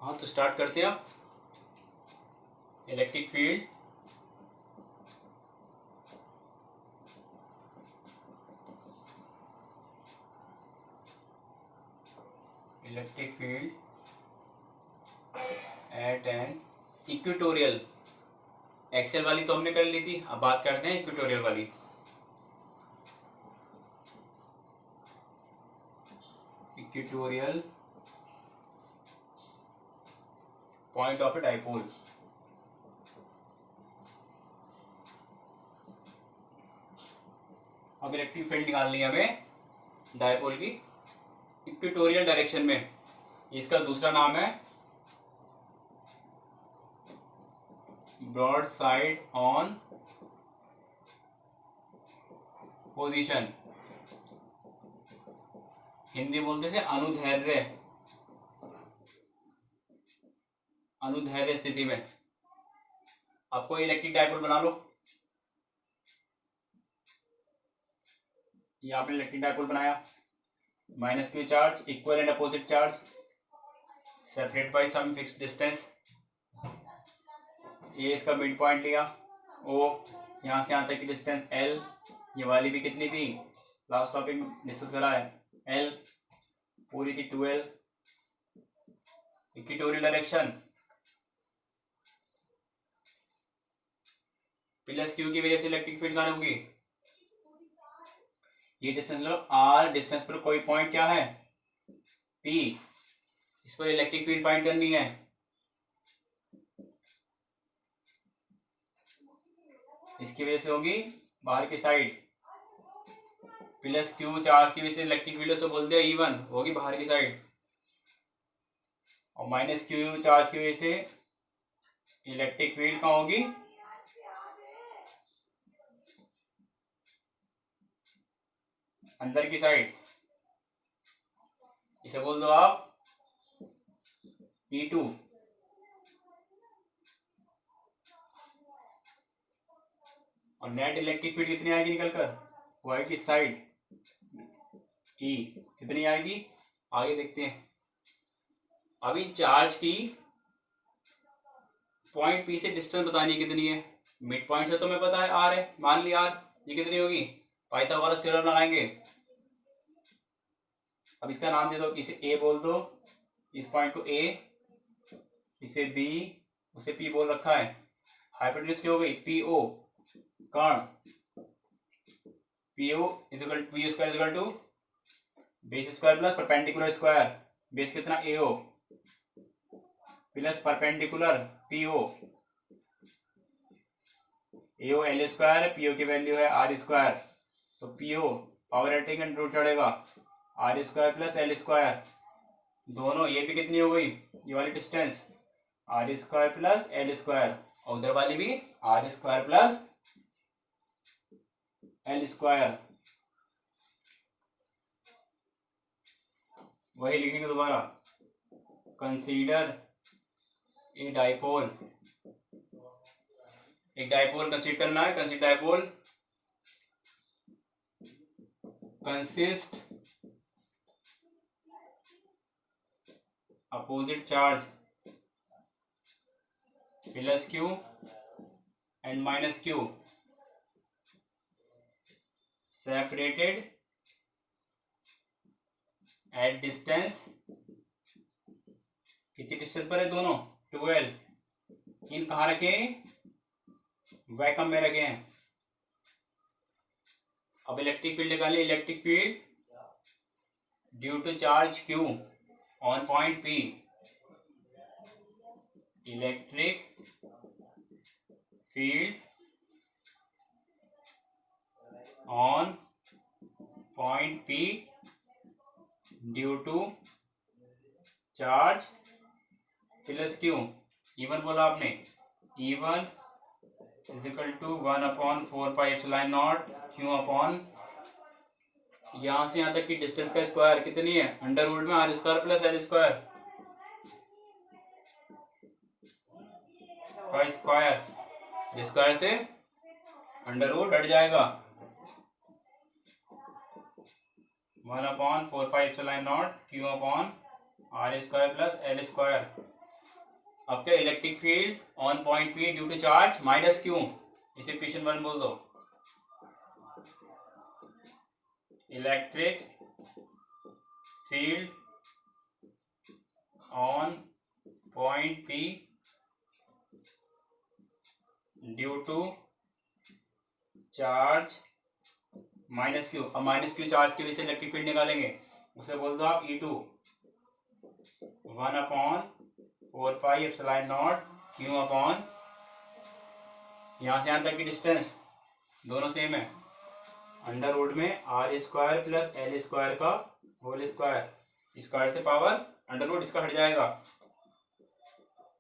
हाँ तो स्टार्ट करते हैं। Electric field at an equatorial. Axial वाली तो हमने कर ली थी, अब बात करते हैं इक्वेटोरियल वाली। Equatorial point of a dipole. अब इलेक्ट्रिक फील्ड निकालनी है हमें डाइपोल की इक्वेटोरियल डायरेक्शन में। इसका दूसरा नाम है broad side on position. Hindi बोलते से अनुदैर्ध्य स्थिति में। आपको इलेक्ट्रिक डाइपोल बना लो। ये आपने इलेक्ट्रिक डाइपोल बनाया, minus Q charge, equal and opposite charge, separate by some fixed distance. ये इसका मिड पॉइंट लिया ओ, यहाँ से यहाँ तक की डिस्टेंस एल। ये वाली भी कितनी थी, लास्ट टॉपिक डिस्कस करा है, एल पूरी थी 12। इक्वेटोरियल डायरेक्शन प्लस क्यू की वजह से इलेक्ट्रिक फील्ड कहाँ होगी, ये डिस्टेंस लो आर, डिस्टेंस पर कोई पॉइंट क्या है पी, इस पर इलेक्ट्रिक फील्ड फाइंड करनी है। इसकी वजह से होगी बाहर की साइड, प्लस क्यू चार्ज की वजह से इलेक्ट्रिक फील्ड से बोल दिया E1 होगी बाहर की साइड, और माइनस क्यू चार्ज की वजह से इलेक्ट्रिक फील्ड कहाँ होगी, अंदर की साइड। इसे बोल दो आप E2। और नेट इलेक्ट्रिक फील्ड कितनी आएगी निकलकर, वाई की साइड E कितनी आएगी, आगे देखते हैं। अभी चार्ज की पॉइंट P से डिस्टेंस बतानी कितनी है। मिड पॉइंट से तो मैं पता है R है, मान ली R, ये कितनी होगी, पाइथागोरस थ्योरम लगाएंगे। अब इसका नाम दे दो, इसे A बोल दो, इस पॉइंट को A, इसे B, उसे P बोल रखा है। हाइपोटेन्यूज क्या हो गई, PO कर्ण, PO equal to PO square equal to base square plus perpendicular square, base कितना AO plus perpendicular PO, AO L square, PO की वैल्यू है R स्क्वायर, तो PO पावर एटेक रूट चढ़ेगा R square plus L square, दोनों ये भी कितनी हो गई, ये वाली distance R square plus L square, और उधर वाली भी R square plus L square. वही लिखेंगे दोबारा, कंसीडर ए डाइपोल। एक डाइपोल कंसीडर करना है, consider dipole consist opposite charge plus Q and minus Q separated at distance, कितनी डिस्टेंस पर है दोनों, 12। इन कहाँ रखे, वैक्यूम में रखे हैं। अब इलेक्ट्रिक फील्ड निकालिए, electric field due to charge Q on point P, electric field on point P due to charge plus Q। E1 बोला आपने, E1 is equal to 1/4πε0 Q upon, यहां से यहां तक की डिस्टेंस का स्क्वायर कितनी है, अंडर रूट में R square plus L square का स्क्वायर, स्क्वायर से अंडर रूट हट जाएगा, 1/4πε0 Q upon R square plus L square. आपके electric field on point P due to charge minus Q, इसे इक्वेशन 1 बोल दो। Electric field on point P due to charge minus Q. अब minus Q charge की वजह से electric field निकालेंगे, उसे बोल दो आप E2 1/4πε0 क्यू अपॉन, यहां से यहां तक की डिस्टेंस दोनों सेम है, अंडर रूट में r² प्लस l² का होल स्क्वायर, स्क्वायर से पावर अंडर रूट इसका हट जाएगा।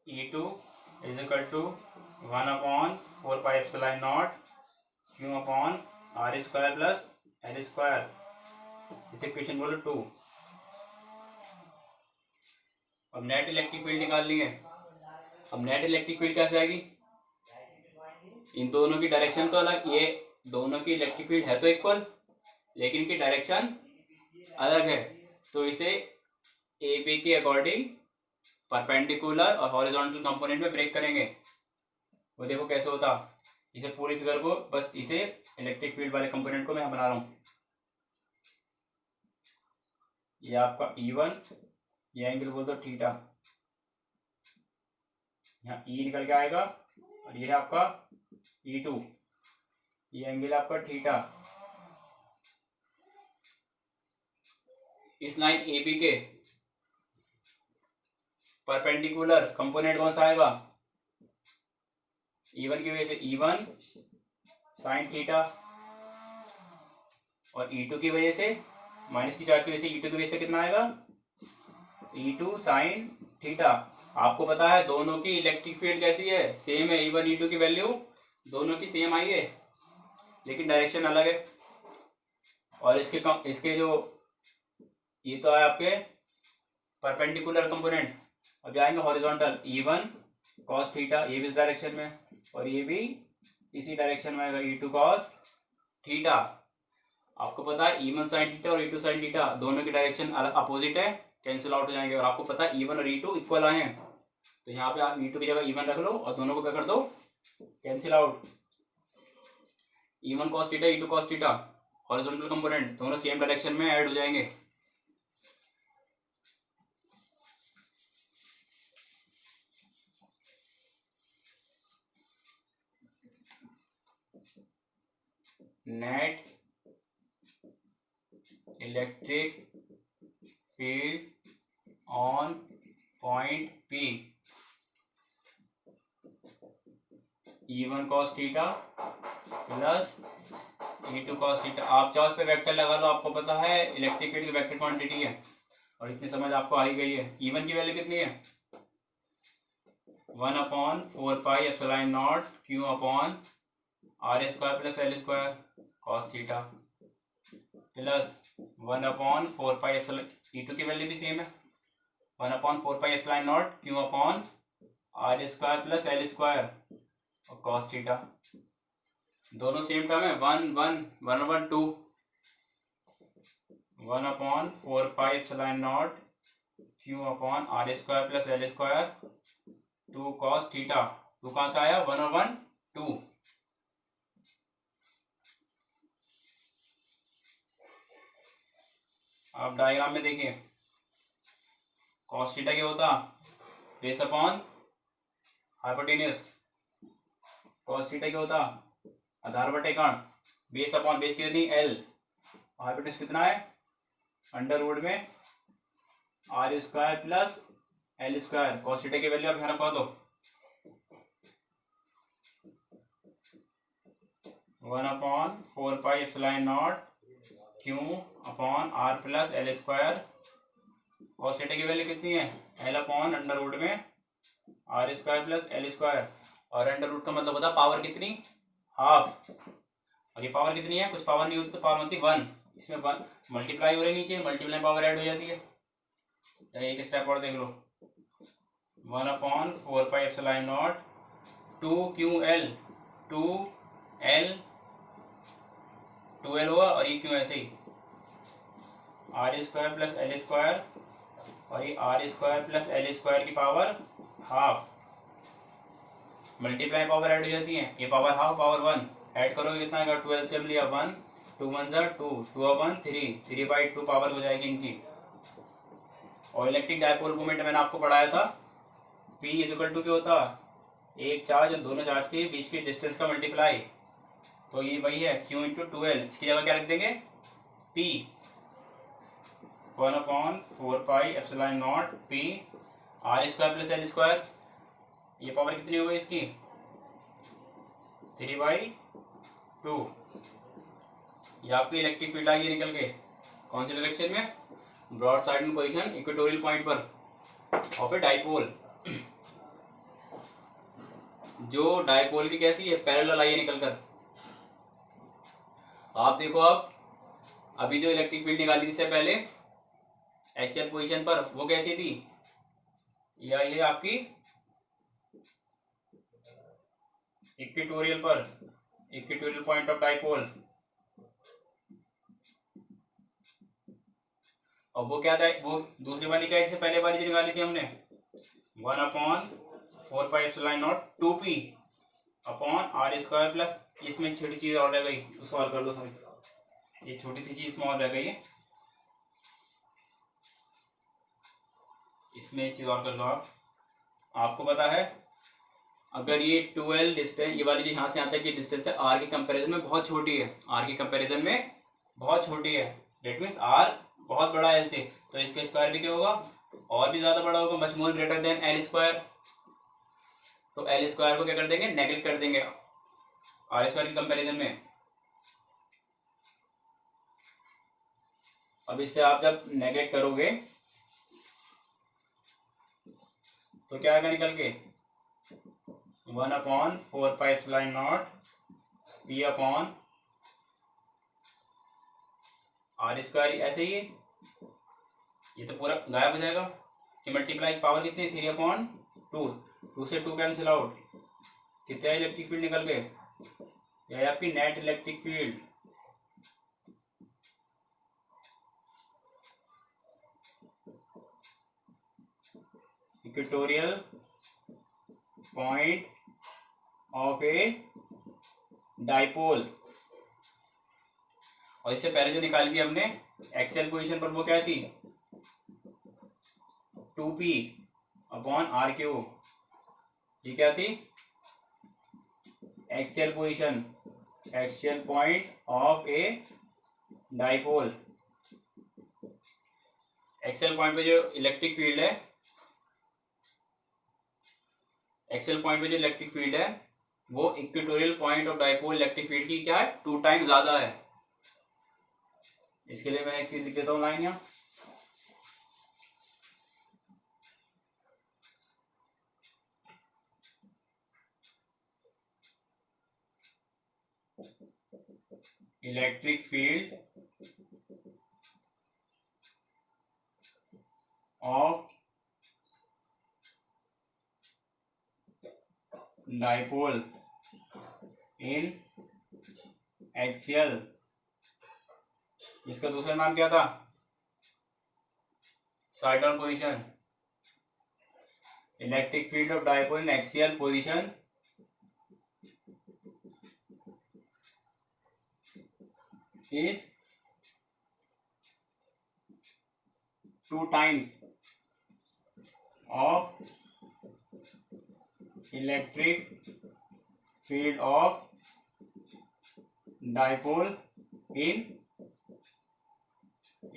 E2 = 1/4πε0 Q upon r² plus l², इसे इक्वेशन बोलो 2। अब नेट इलेक्ट्रिक फील्ड निकालनी है। अब नेट इलेक्ट्रिक फील्ड कैसे आएगी, इन दोनों की डायरेक्शन तो अलग, ये दोनों की इलेक्ट्रिक फील्ड है तो इक्वल, लेकिन इनकी डायरेक्शन अलग है, तो इसे ए बी के अकॉर्डिंग परपेंडिकुलर और हॉरिजॉन्टल कंपोनेंट में ब्रेक करेंगे। वो देखो कैसे होता, इसे पूरी फिगर को, बस इसे इलेक्ट्रिक फील्ड वाले कंपोनेंट को मैं बना रहा हूँ। ये आपका E1, ये एंगल बोल दो थीटा, यहाँ E निकल के आएगा, और ये है आपका E2, ये एंगल आपका थीटा। इस लाइन AB के परपेंडिकुलर कंपोनेंट कौन सा आएगा, E1 की वजह से E1 साइन थीटा, और E2 की वजह से माइनस की चार्ज की वजह से E2 की वजह से कितना आएगा, E2 साइन थीटा। आपको पता है दोनों की इलेक्ट्रिक फील्ड कैसी है, सेम है, E1 E2 की वैल्यू दोनों की सेम आई है, लेकिन डायरेक्शन अलग है। और इसके जो ये तो है आपके परपेंडिकुलर कंपोनेंट, अब जाएंगे हॉरिजॉन्टल, E1 cos थीटा, ये भी इस डायरेक्शन में, और ये भी इसी डायरेक्शन में आएगा, E2 cos थीटा। आपको पता है E1 sin थीटा और E2 sin थीटा दोनों की डायरेक्शन अपोजिट है, कैंसिल आउट हो जाएंगे, और आपको पता है E1 और E2 इक्वल आए हैं, तो यहाँ पे आप E2 की जगह E1 रख लो और दोनों को क्या कर दो, cancel out. E1 cos theta, E2 cos theta, horizontal component दोनों सेम डायरेक्शन में ऐड हो जाएंगे। Net electric field on point P E1 cos theta plus E2 cos theta. आप चाहो उस पे वेक्टर लगा लो, आपको पता है इलेक्ट्रिक फील्ड की वेक्टर क्वांटिटी है, और इतनी समझ आपको आ ही गई है। E1 की वैल्यू कितनी है, 1/4πε0 Q upon r² plus l² cos theta plus 1/4πε, E2 की वैल्यू भी सेम है, 1/4πε0 Q upon r² plus l² और cos थीटा, दोनों सेम टर्म है, 1 1 1 1 2, 1/4πε0 Q upon r² plus l² 2 cos theta, 2 कहाँ से आया, 1 और 1 2। आप डायग्राम में देखिए, cos थीटा क्या होता, base upon hypotenuse, cos theta क्या होता, आधार बटे कर्ण, बेस अपॉन, बेस कितनी L, हाइपोटेन्यूज कितना है, अंडर रूट में r² plus l²। cos theta की वैल्यू आप यहाँ रखवा दो, 1/4πε0 Q upon r plus l²। cos theta की वैल्यू कितनी है, L अपॉन अंडर रूट में r² प्लस l², और अंडर रूट का मतलब होता है पावर कितनी, हाफ, और ये पावर कितनी है, कुछ पावर नहीं होती तो पावर होती 1, इसमें 1 मल्टीप्लाई हो रही, नीचे मल्टीप्लाई पावर ऐड हो जाती है। एक स्टेप और देख लो, 1/4πε0 2ql 2l हुआ, और ये क्यों ऐसे ही r² प्लस l² और ये r² प्लस l² की power half, multiply power add हो जाती है, ये पावर हाफ पावर 1 ऐड करोगे कितना आएगा, 12 से लिया 1, 2 1 जा 2, 2 1 3, 3/2 पावर हो जाएगी इनकी। और इलेक्ट्रिक डायपोल मोमेंट मैंने आपको पढ़ाया था, P इक्वल टू क्या होता, एक चार्ज और दोनों चार्ज के बीच की डिस्टेंस का मल्टीप्लाई, तो ये वही है Q इंटू 12। इसकी जगह क्या रख देंगे, P 1/4πε0 P r² plus l²। ये पावर कितनी हो गई इसकी, 3/2। ये आपकी इलेक्ट्रिक फील्ड आई है निकल के, कौन सी डायरेक्शन में, ब्रॉड साइड में पोजीशन इक्वेटोरियल पॉइंट पर और फिर डाइपोल। जो डाइपोल की कैसी है, पैरेलल आई है निकल कर। आप देखो, अब अभी जो इलेक्ट्रिक फील्ड निकाली थी इससे पहले एक्सियल पोजीशन पर, वो कैसी थी, यह है आपकी इक्वेटोरियल पर, इक्वेटोरियल पॉइंट ऑफ डाइपोल। और वो क्या था, वो दूसरी वाली क्या, इससे पहले वाली जो निकाली थी हमने, 1/4πε0 2p अपॉन r² प्लस, इसमें छोटी चीज और रह गई, उसको और कर दो समझ, ये छोटी सी चीज इसमें और रह गई है, इसमें एक चीज और कर लो आप। आपको पता है अगर ये 12 डिस्टेंस, ये वाली जो यहाँ से यहाँ तक की डिस्टेंस है r के कंपैरिजन में बहुत छोटी है, r के कंपैरिजन में बहुत छोटी है, डेट मीन्स r बहुत बड़ा है l से, तो इसका स्क्वायर भी क्या होगा, और भी ज्यादा बड़ा होगा, much more greater than l²। तो l² को क्या कर देंगे, नेगलेक्ट कर देंगे r² के कंपैरिजन में। अब इससे आप जब नेगलेक्ट करोगे तो क्या आएगा निकल के, 1/4πε0 p अपॉन r²। ऐसे ही ये तो पूरा गायब हो जाएगा कि मल्टीप्लाई पावर कितनी, 3/2, 2 से 2 कैंसिल आउट, कितना इलेक्ट्रिक फील्ड निकल गए, यह आपकी net electric field. Equatorial point of a dipole. और इससे पहले जो निकाली थी हमने एक्सियल पोजीशन पर, वो क्या थी, 2p अपॉन r³। ये क्या थी, axial position, axial point of a dipole. Axial point पे जो इलेक्ट्रिक फील्ड है, एक्सियल पॉइंट पे जो इलेक्ट्रिक फील्ड है वो equatorial point of dipole electric field की क्या है, 2 टाइम्स ज्यादा है। इसके लिए मैं एक चीज लिख देता हूं लाइन यहाँ, electric field of dipole in axial, इसका दूसरा नाम क्या था, side on position. Electric field of dipole in axial position is 2 times of electric field of dipole in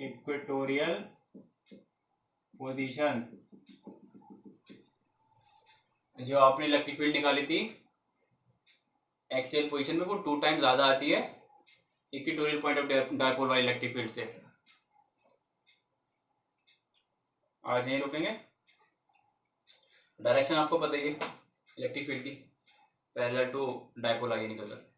equatorial position। जो आपने इलेक्ट्रिक फील्ड निकाली थी एक्सियल पोजीशन में, वो 2 टाइम्स ज्यादा आती है इक्वेटोरियल पॉइंट ऑफ डाइपोल वाली इलेक्ट्रिक फील्ड से। आज यहीं रुकेंगे, डायरेक्शन आपको पता ही है इलेक्ट्रिक फील्ड की, पैरेलल टू डाइपोल आगे निकल कर।